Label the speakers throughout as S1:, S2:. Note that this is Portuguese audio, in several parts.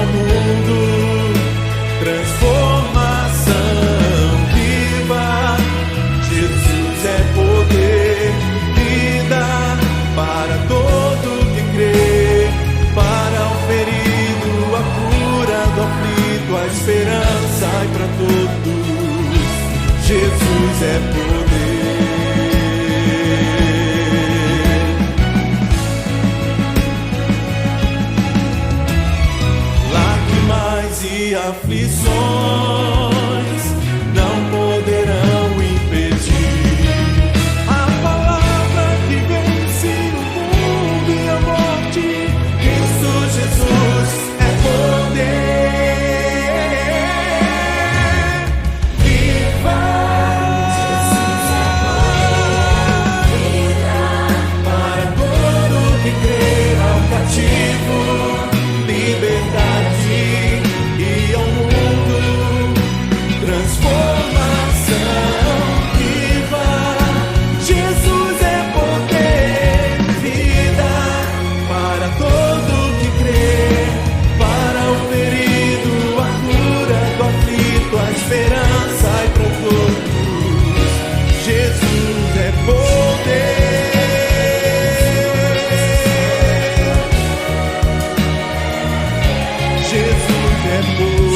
S1: ao mundo transformação viva. Jesus é poder, vida para todo que crê, para o ferido, a cura do aflito, a esperança e para todos. Jesus é poder. Lágrimas e aflições não poderão impedir a palavra que vence o mundo e a morte. Cristo Jesus é poder. Viva! Jesus é poder. Para todo que crê, ao cativo liberdade e ao mundo transformação viva. Jesus é poder, vida para todo que crê, para o ferido, a cura do aflito, a esperança e para todos. Jesus é poder. Jesus é poder.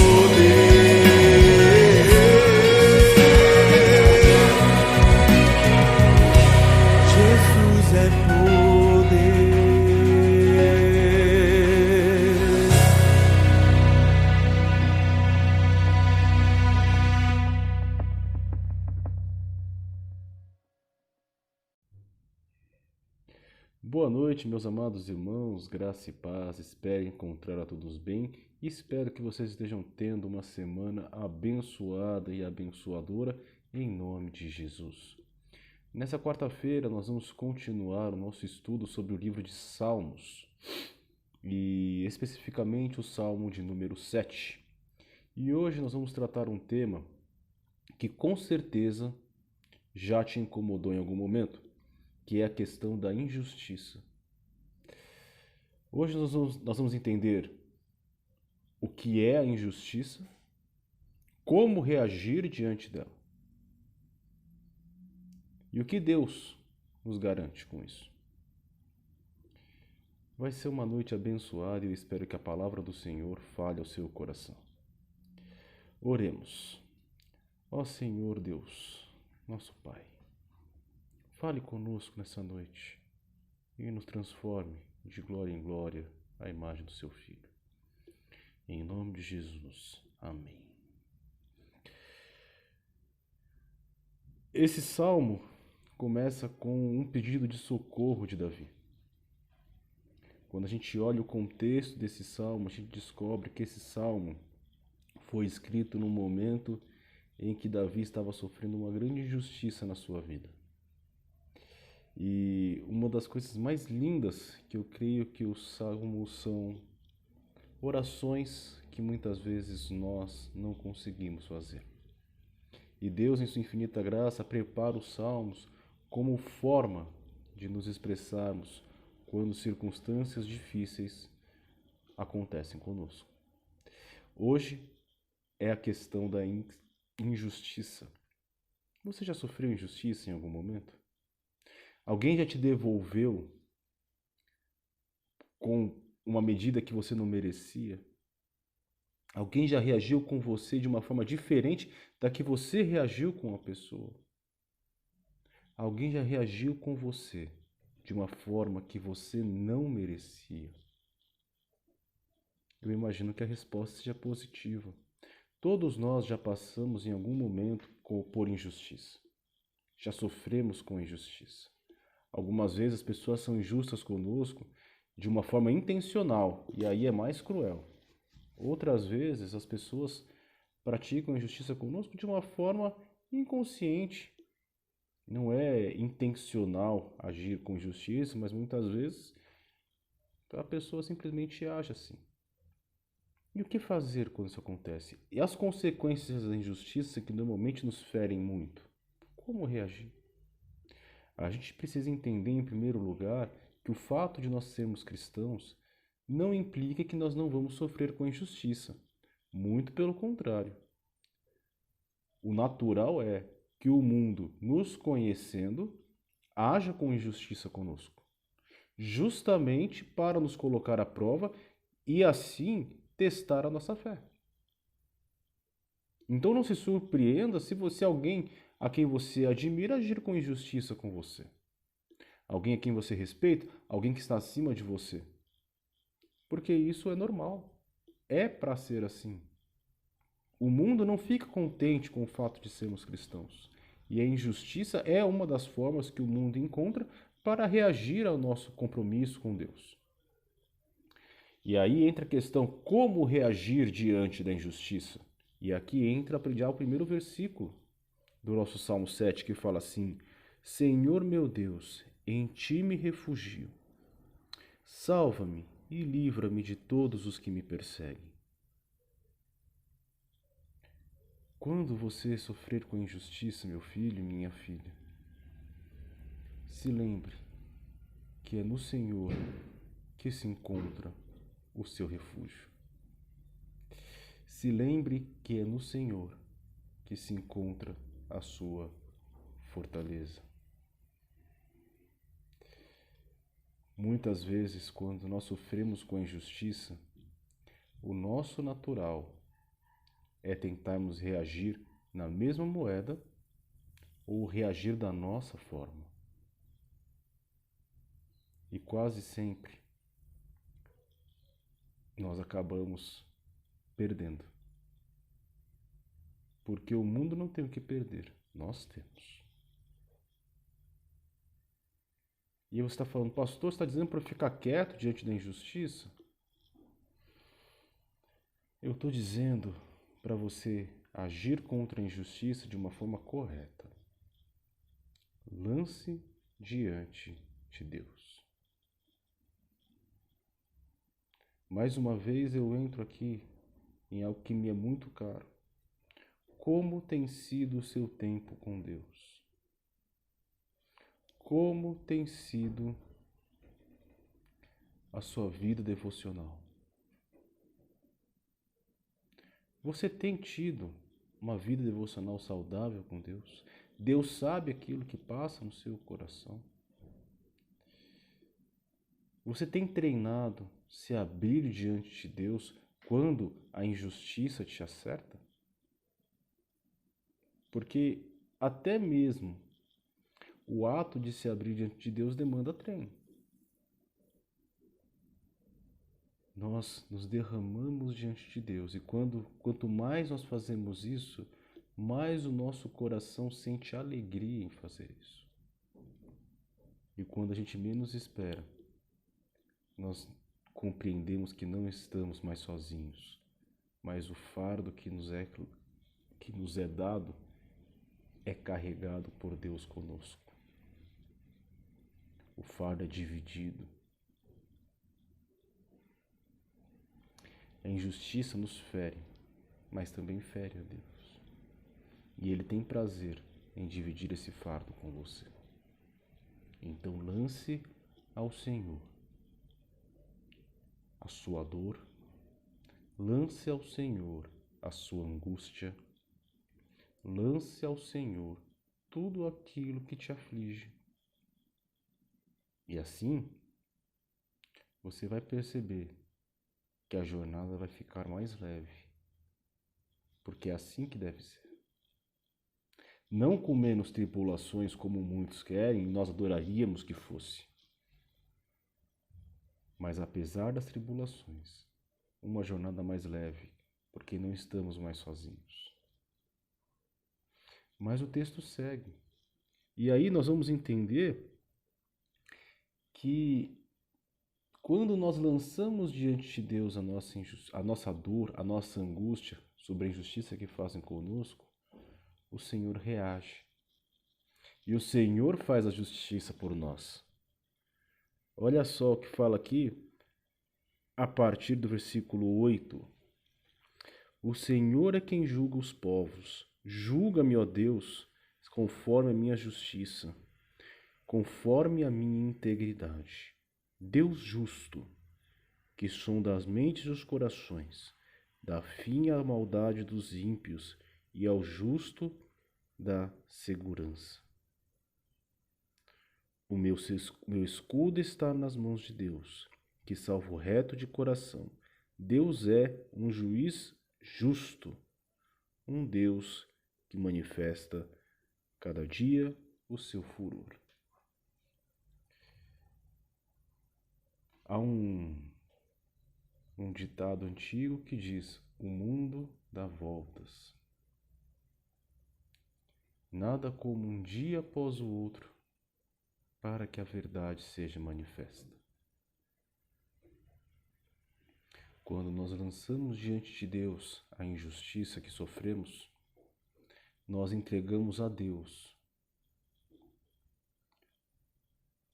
S1: Jesus é poder.
S2: Boa noite, meus amados irmãos, graça e paz, espero encontrar a todos bem e espero que vocês estejam tendo uma semana abençoada e abençoadora em nome de Jesus. Nessa quarta-feira nós vamos continuar o nosso estudo sobre o livro de Salmos e especificamente o Salmo de número 7. E hoje nós vamos tratar um tema que com certeza já te incomodou em algum momento, que é a questão da injustiça. Hoje nós vamos entender o que é a injustiça, como reagir diante dela e o que Deus nos garante com isso. Vai ser uma noite abençoada e eu espero que a palavra do Senhor fale ao seu coração. Oremos. Ó Senhor Deus, nosso Pai, fale conosco nessa noite e nos transforme de glória em glória à imagem do seu Filho. Em nome de Jesus. Amém. Esse salmo começa com um pedido de socorro de Davi. Quando a gente olha o contexto desse salmo, a gente descobre que esse salmo foi escrito num momento em que Davi estava sofrendo uma grande injustiça na sua vida. E uma das coisas mais lindas que eu creio que os salmos são orações que muitas vezes nós não conseguimos fazer. E Deus, em sua infinita graça, prepara os salmos como forma de nos expressarmos quando circunstâncias difíceis acontecem conosco. Hoje é a questão da injustiça. Você já sofreu injustiça em algum momento? Alguém já te devolveu com uma medida que você não merecia? Alguém já reagiu com você de uma forma diferente da que você reagiu com a pessoa? Alguém já reagiu com você de uma forma que você não merecia? Eu imagino que a resposta seja positiva. Todos nós já passamos em algum momento por injustiça. Já sofremos com injustiça. Algumas vezes as pessoas são injustas conosco de uma forma intencional, e aí é mais cruel. Outras vezes as pessoas praticam injustiça conosco de uma forma inconsciente. Não é intencional agir com injustiça, mas muitas vezes a pessoa simplesmente age assim. E o que fazer quando isso acontece? E as consequências da injustiça que normalmente nos ferem muito? Como reagir? A gente precisa entender, em primeiro lugar, que o fato de nós sermos cristãos não implica que nós não vamos sofrer com a injustiça. Muito pelo contrário. O natural é que o mundo, nos conhecendo, haja com injustiça conosco, justamente para nos colocar à prova e assim testar a nossa fé. Então não se surpreenda se você alguém a quem você admira agir com injustiça com você. Alguém a quem você respeita, alguém que está acima de você. Porque isso é normal. É para ser assim. O mundo não fica contente com o fato de sermos cristãos. E a injustiça é uma das formas que o mundo encontra para reagir ao nosso compromisso com Deus. E aí entra a questão como reagir diante da injustiça. E aqui entra já o primeiro versículo do nosso Salmo 7, que fala assim: Senhor meu Deus, em ti me refugio. Salva-me e livra-me de todos os que me perseguem. Quando você sofrer com injustiça, meu filho e minha filha, se lembre que é no Senhor que se encontra o seu refúgio. Se lembre que é no Senhor que se encontra a sua fortaleza. Muitas vezes, quando nós sofremos com a injustiça, o nosso natural é tentarmos reagir na mesma moeda ou reagir da nossa forma. E quase sempre nós acabamos perdendo. Porque o mundo não tem o que perder, nós temos. E você está falando, pastor, você está dizendo para eu ficar quieto diante da injustiça? Eu estou dizendo para você agir contra a injustiça de uma forma correta. Lance diante de Deus. Mais uma vez eu entro aqui em algo que me é muito caro. Como tem sido o seu tempo com Deus? Como tem sido a sua vida devocional? Você tem tido uma vida devocional saudável com Deus? Deus sabe aquilo que passa no seu coração? Você tem treinado se abrir diante de Deus quando a injustiça te acerta? Porque até mesmo o ato de se abrir diante de Deus demanda treino. Nós nos derramamos diante de Deus e quanto mais nós fazemos isso, mais o nosso coração sente alegria em fazer isso. E quando a gente menos espera, nós compreendemos que não estamos mais sozinhos, mas o fardo que nos é dado é carregado por Deus conosco. O fardo é dividido. A injustiça nos fere, mas também fere a Deus. E Ele tem prazer em dividir esse fardo com você. Então lance ao Senhor a sua dor, lance ao Senhor a sua angústia, lance ao Senhor tudo aquilo que te aflige. E assim, você vai perceber que a jornada vai ficar mais leve, porque é assim que deve ser. Não com menos tribulações como muitos querem, nós adoraríamos que fosse. Mas apesar das tribulações, uma jornada mais leve, porque não estamos mais sozinhos. Mas o texto segue. E aí nós vamos entender que quando nós lançamos diante de Deus a nossa dor, a nossa angústia sobre a injustiça que fazem conosco, o Senhor reage. E o Senhor faz a justiça por nós. Olha só o que fala aqui, a partir do versículo 8. O Senhor é quem julga os povos. Julga-me, ó Deus, conforme a minha justiça, conforme a minha integridade. Deus justo, que sonda as mentes e os corações, dá fim à maldade dos ímpios e ao justo dá segurança. O meu escudo está nas mãos de Deus, que salva o reto de coração. Deus é um juiz justo, um Deus que manifesta cada dia o seu furor. Há um ditado antigo que diz: o mundo dá voltas. Nada como um dia após o outro para que a verdade seja manifesta. Quando nós lançamos diante de Deus a injustiça que sofremos, nós entregamos a Deus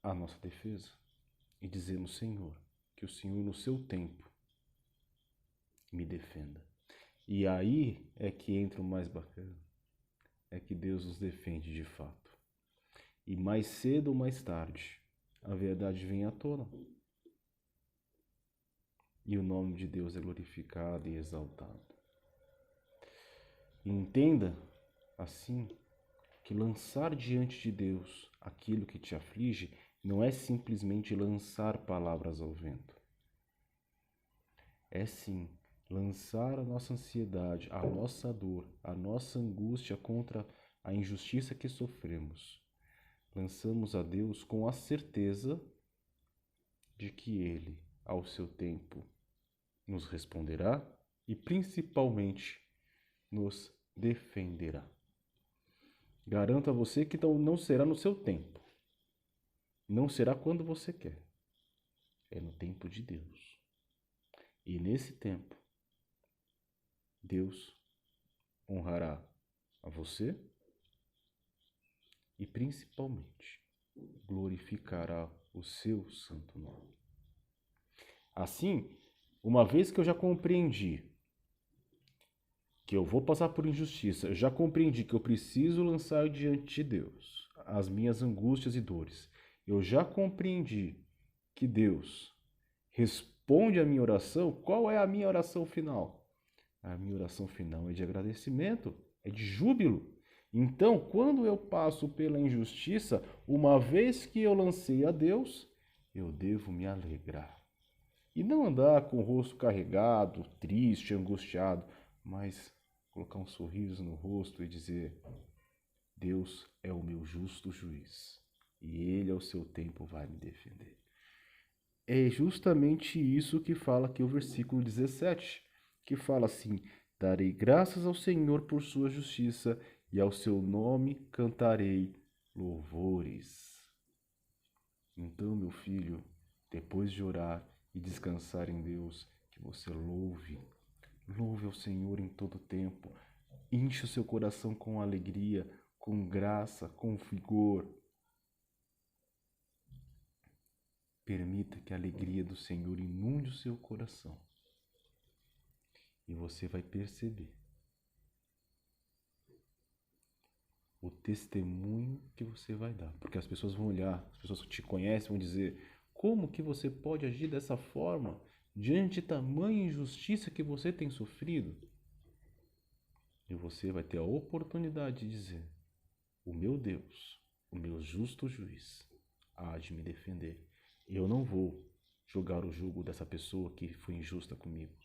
S2: a nossa defesa e dizemos: Senhor, que o Senhor no seu tempo me defenda. E aí é que entra o mais bacana, é que Deus nos defende de fato. E mais cedo ou mais tarde, a verdade vem à tona. E o nome de Deus é glorificado e exaltado. E entenda, assim, que lançar diante de Deus aquilo que te aflige não é simplesmente lançar palavras ao vento. É sim lançar a nossa ansiedade, a nossa dor, a nossa angústia contra a injustiça que sofremos. Lançamos a Deus com a certeza de que Ele, ao seu tempo, nos responderá e principalmente nos defenderá. Garanto a você que não será no seu tempo. Não será quando você quer. É no tempo de Deus. E nesse tempo, Deus honrará a você e principalmente glorificará o seu santo nome. Assim, uma vez que eu já compreendi que eu vou passar por injustiça, eu já compreendi que eu preciso lançar diante de Deus as minhas angústias e dores, eu já compreendi que Deus responde a minha oração, qual é a minha oração final? A minha oração final é de agradecimento, é de júbilo. Então, quando eu passo pela injustiça, uma vez que eu lancei a Deus, eu devo me alegrar. E não andar com o rosto carregado, triste, angustiado, mas colocar um sorriso no rosto e dizer: Deus é o meu justo juiz e Ele ao seu tempo vai me defender. É justamente isso que fala aqui o versículo 17, que fala assim: darei graças ao Senhor por sua justiça e ao seu nome cantarei louvores. Então, meu filho, depois de orar e descansar em Deus, que você louve ao Senhor em todo tempo, enche o seu coração com alegria, com graça, com vigor. Permita que a alegria do Senhor inunde o seu coração. E você vai perceber o testemunho que você vai dar. Porque as pessoas vão olhar, as pessoas que te conhecem vão dizer: como que você pode agir dessa forma diante de tamanha injustiça que você tem sofrido? E você vai ter a oportunidade de dizer: o meu Deus, o meu justo juiz, há de me defender. Eu não vou jogar o jugo dessa pessoa que foi injusta comigo.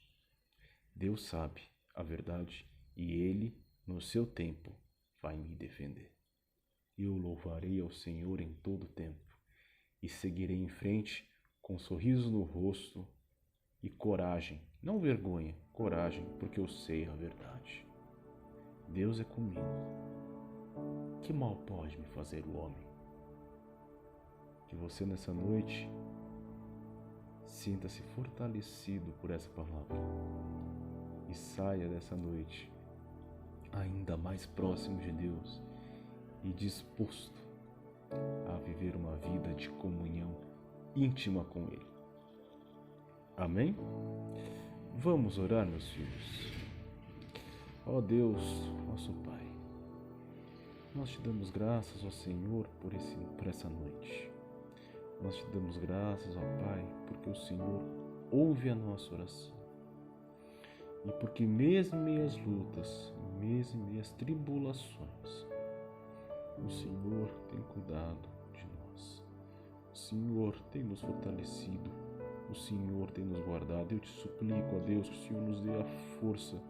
S2: Deus sabe a verdade e Ele, no seu tempo, vai me defender. Eu louvarei ao Senhor em todo tempo e seguirei em frente com um sorriso no rosto e coragem, não vergonha, coragem, porque eu sei a verdade. Deus é comigo. Que mal pode me fazer o homem? Que você nessa noite sinta-se fortalecido por essa palavra e saia dessa noite ainda mais próximo de Deus e disposto a viver uma vida de comunhão íntima com Ele. Amém? Vamos orar, meus filhos. Ó Deus, nosso Pai, nós te damos graças, ó Senhor, por essa noite. Nós te damos graças, ó Pai, porque o Senhor ouve a nossa oração. E porque mesmo em meio às lutas, mesmo em meio às tribulações, o Senhor tem cuidado de nós. O Senhor tem nos fortalecido. O Senhor tem nos guardado. Eu te suplico, ó Deus, que o Senhor nos dê a força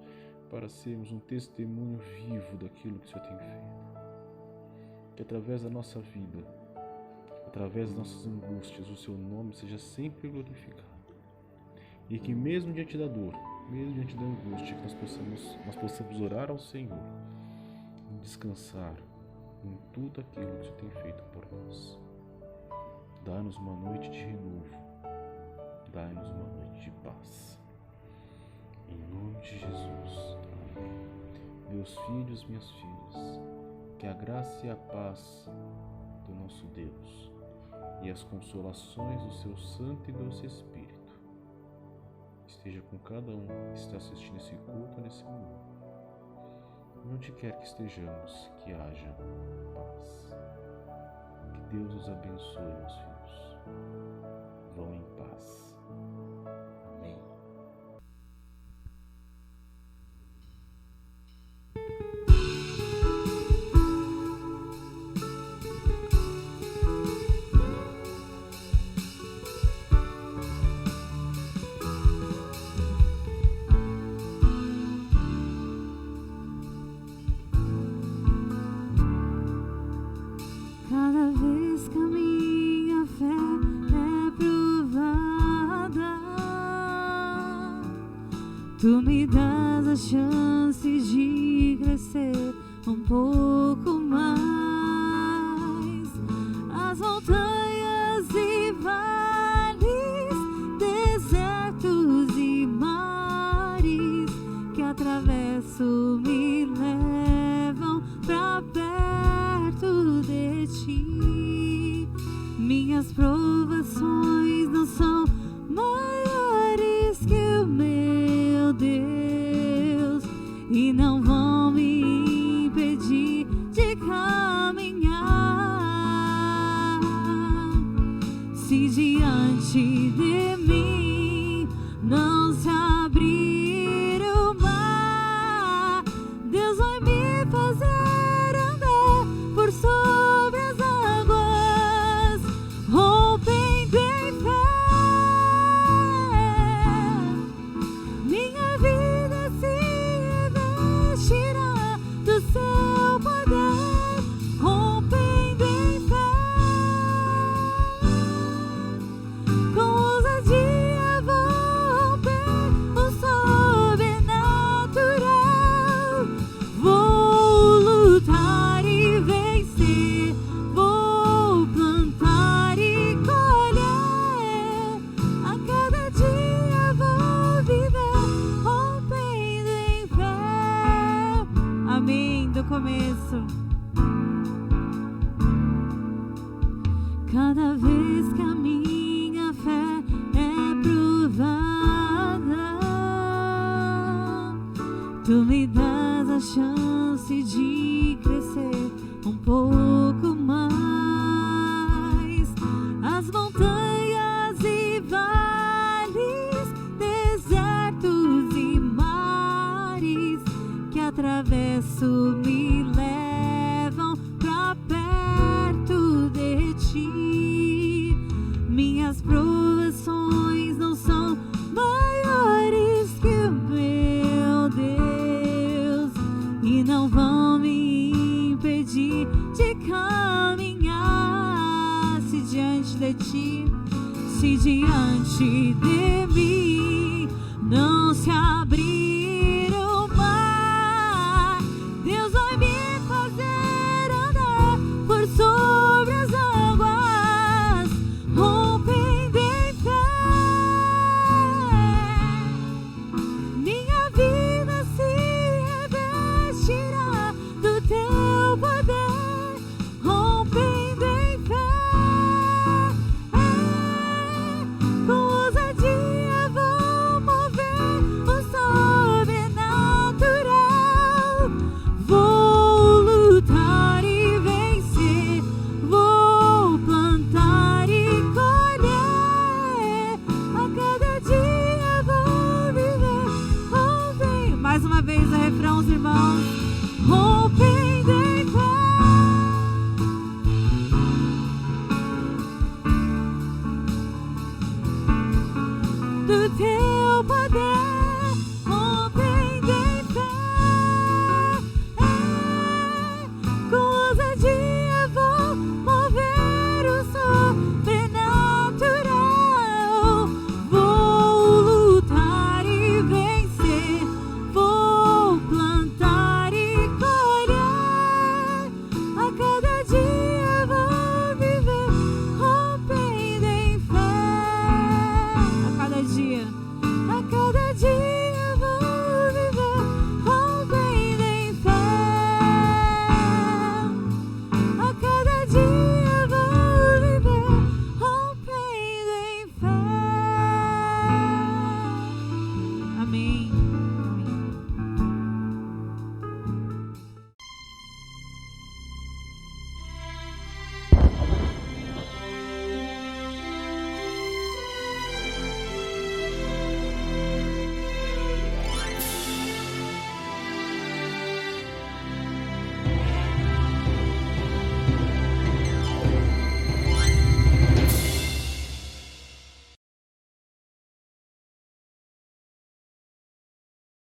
S2: para sermos um testemunho vivo daquilo que o Senhor tem feito. Que através da nossa vida, através das nossas angústias, o Seu nome seja sempre glorificado. E que mesmo diante da dor, mesmo diante da angústia, que nós possamos orar ao Senhor e descansar em tudo aquilo que o Senhor tem feito por nós. Dá-nos uma noite de renovo, dá-nos uma noite de paz. Em nome de Jesus, amém. Meus filhos, minhas filhas, que a graça e a paz do nosso Deus e as consolações do Seu Santo e Doce Espírito esteja com cada um que está assistindo esse culto nesse momento. Onde quer que estejamos, que haja paz. Que Deus os abençoe, meus filhos. Vão em paz. Amém.
S3: Cada vez que a minha fé é provada, Tu me das a chance de crescer um pouco mais. As montanhas e vales, desertos e mares que atravesso me levam pra perto de Ti. Minhas provações não são maiores que o meu Deus e não vão me impedir de caminhar. Se diante de mim não se abrir o mar, Deus vai me fazer andar por sobre as águas, rompendo em fé. Minha vida se revestirá do Seu poder, rompendo em fé. Com ousadia vou romper o sobrenatural. Vou lutar e vencer, vou plantar e colher. A cada dia vou viver rompendo em fé. Amém. Do começo. Cada vez que a minha fé é provada, Tu me das a chance de crescer um pouco mais. As montanhas e vales, desertos e mares que atravesso me levam pra perto de Ti. Minhas provações não são maiores que o meu Deus e não vão me impedir de caminhar. Se diante de Ti, se diante de mim não se abrir o mar, Deus vai me fazer andar por sobre as águas, rompendo em fé. Minha vida se revestirá do Teu poder, rompendo em fé. Com ousadia vou mover o do teu poder.